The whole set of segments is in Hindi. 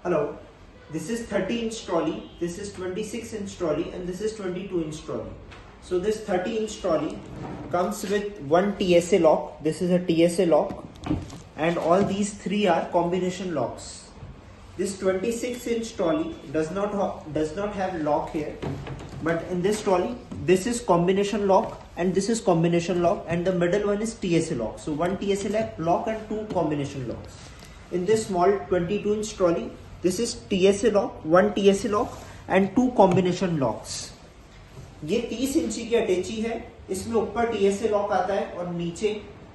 Hello, this is 30-inch trolley, this is 26-inch trolley, and this is 22-inch trolley. So this 30-inch trolley comes with one TSA lock. This is a TSA lock, and all these three are combination locks. This 26-inch trolley does not have lock here, but in this trolley, this is combination lock and this is combination lock, and the middle one is TSA lock. So one TSA lock and two combination locks. In this small 22-inch trolley, this is TSA lock, one TSA lock and two combination locks. ये 30 इंची की अटैची है, इसमें ऊपर TSA लॉक आता है और नीचे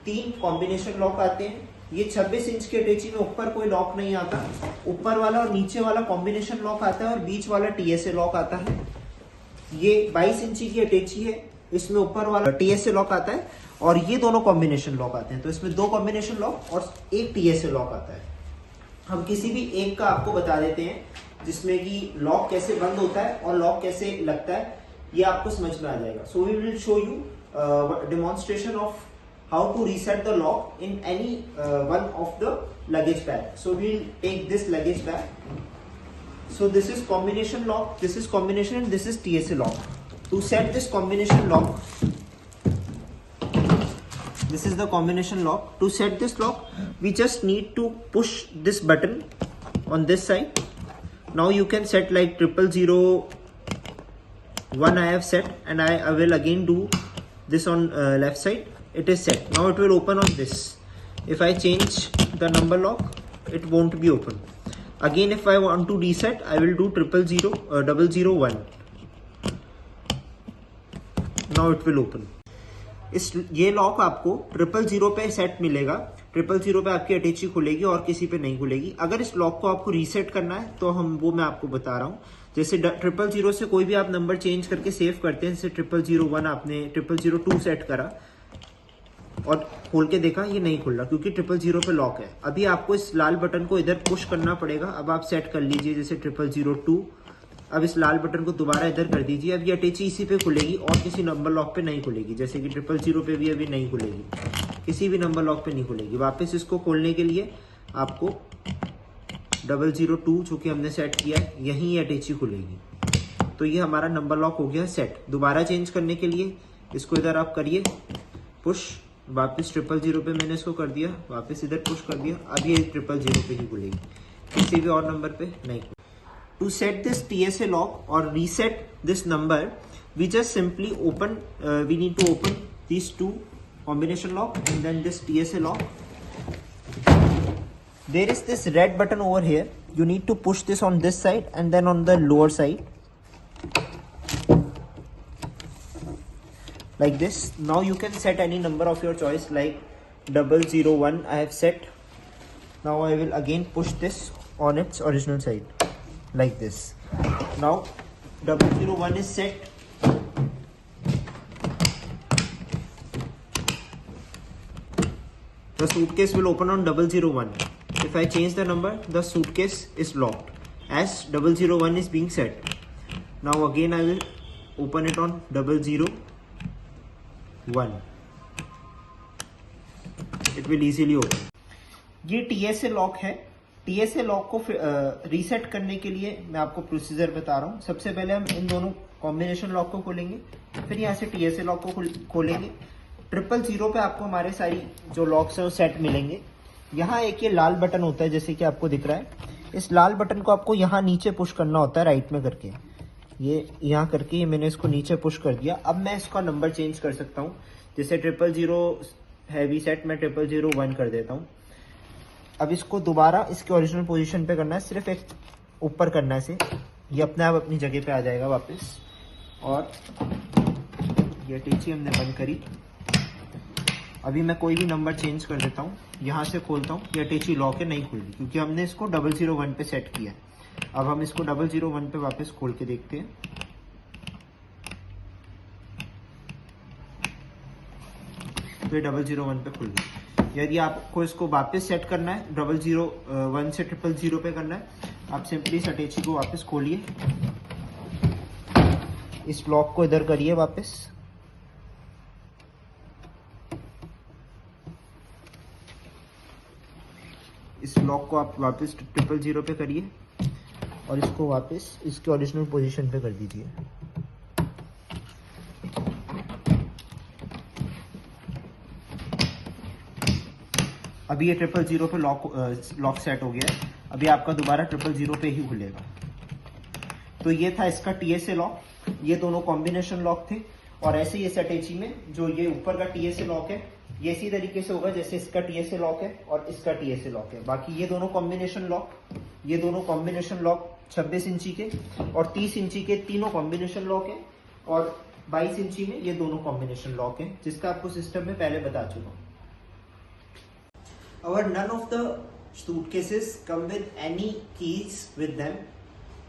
तीन कॉम्बिनेशन लॉक आते हैं. ये 26 इंच की अटैची में ऊपर कोई लॉक नहीं आता, ऊपर वाला और नीचे वाला कॉम्बिनेशन लॉक आता है और बीच वाला TSA लॉक आता है. ये 22 इंची की अटैची है, इसमें ऊपर वाला TSA लॉक आता है और ये दोनों कॉम्बिनेशन लॉक आते हैं. तो इसमें दो कॉम्बिनेशन लॉक और एक TSA लॉक आता है. हम किसी भी एक का आपको बता देते हैं जिसमें कि लॉक कैसे बंद होता है और लॉक कैसे लगता है, ये आपको समझ में आ जाएगा. So we will show you demonstration of how to reset the lock in any one of the luggage bag. So we will take this luggage bag. So this is combination lock, this is combination, and this is TSA lock. To set this combination lock, this is the combination lock. To set this lock, we just need to push this button on this side. Now you can set like 0001 I have set, and I will again do this on left side. It is set. Now it will open on this. If I change the number lock, it won't be open. Again, if I want to reset, I will do 001. Now it will open. ये लॉक आपको 000 पे सेट मिलेगा. 000 पे आपकी अटैची खुलेगी और किसी पे नहीं खुलेगी. अगर इस लॉक को आपको रीसेट करना है तो मैं आपको बता रहा हूँ. जैसे 000 से कोई भी आप नंबर चेंज करके सेव करते हैं, जैसे 0001 आपने 0002 सेट करा और खोल के देखा ये नहीं खुल रहा क्योंकि 000 पे लॉक है. अभी आपको इस लाल बटन को इधर पुश करना पड़ेगा. अब आप सेट कर लीजिए जैसे 0002. अब इस लाल बटन को दोबारा इधर कर दीजिए. अब ये अटैची इसी पे खुलेगी और किसी नंबर लॉक पे नहीं खुलेगी. जैसे कि 000 पे भी अभी नहीं खुलेगी, किसी भी नंबर लॉक पे नहीं खुलेगी. वापस इसको खोलने के लिए आपको 002 जो कि हमने सेट किया है, यहीं ये अटैची खुलेगी. तो ये हमारा नंबर लॉक हो गया सेट. दोबारा चेंज करने के लिए इसको इधर आप करिए पुश. वापस 000 पे मैंने इसको कर दिया, वापस इधर पुश कर दिया. अब ये 000 पे ही खुलेगी, किसी भी और नंबर पे नहीं खुलेगी. To set this TSA lock or reset this number, we just simply we need to open these two combination lock and then this TSA lock. There is this red button over here. You need to push this on this side and then on the lower side. Like this. Now you can set any number of your choice, like 001 I have set. Now I will again push this on its original side. Like this. Now 001 is set. The suitcase will open on 001. If I change the number, the suitcase is locked as 001 is being set. Now again I will open it on 001. It will easily open. ये TSA लॉक है. TSA लॉक को रीसेट करने के लिए मैं आपको प्रोसीजर बता रहा हूँ. सबसे पहले हम इन दोनों कॉम्बिनेशन लॉक को खोलेंगे, फिर यहाँ से TSA लॉक को खोलेंगे. 000 पे आपको हमारे सारी जो लॉक्स हैं वो सेट मिलेंगे. यहाँ एक ये लाल बटन होता है जैसे कि आपको दिख रहा है. इस लाल बटन को आपको यहाँ नीचे पुश करना होता है, राइट में करके. ये यहाँ करके ये मैंने इसको नीचे पुश कर दिया. अब मैं इसका नंबर चेंज कर सकता हूँ. जैसे 000 हैवी सेट, मैं 001 कर देता हूँ. अब इसको दोबारा इसके ओरिजिनल पोजीशन पे करना है, सिर्फ एक ऊपर करना है इसे. ये अपने आप अपनी जगह पे आ जाएगा वापस. और ये अटैची हमने बंद करी. अभी मैं कोई भी नंबर चेंज कर देता हूँ, यहाँ से खोलता हूँ. ये अटैची लॉक है, नहीं खुल रही क्योंकि हमने इसको 001 पे सेट किया है. अब हम इसको 001 पे वापस खोल के देखते हैं. तो ये 001 पे खुल गई. यदि आपको इसको वापस सेट करना है, 001 से 000 पे करना है, आप सिंपली इस अटैची को वापस खोलिए, इस लॉक को इधर करिए वापस. इस लॉक को आप वापस 000 पे करिए. और इसको वापस इसके ओरिजिनल पोजीशन पे कर दीजिए। अभी ये 000 पे लॉक सेट हो गया है। अभी आपका दोबारा 000 पे ही खुलेगा। तो ये था इसका TSA लॉक, ये दोनों कॉम्बिनेशन लॉक थे। और ऐसे ही इस अटैची में जो ये ऊपर का TSA लॉक है, ये इसी तरीके से होगा जैसे इसका TSA लॉक है और इसका TSA लॉक है। बाकी ये दोनों कॉम्बिनेशन लॉक 26 इंची के और 30 इंची के तीनों कॉम्बिनेशन लॉक है, और 22 इंची में ये दोनों कॉम्बिनेशन लॉक है, जिसका आपको सिस्टम में पहले बता चुका हूँ। None of the suitcases come with any keys with them,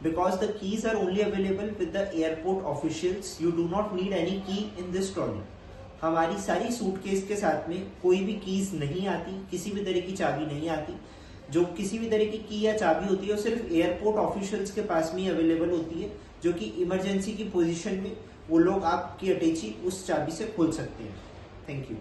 because the keys are only available with the airport officials. You do not need any key in this trolley. हमारी सारी सूटकेस के साथ में कोई भी कीज नहीं आती, किसी भी तरह की चाबी नहीं आती। जो किसी भी तरह की की या चाबी होती है वो सिर्फ एयरपोर्ट ऑफिशियल्स के पास में ही अवेलेबल होती है, जो कि इमरजेंसी की पोजीशन में वो लोग आपकी अटैची उस चाबी से खोल सकते हैं। Thank you.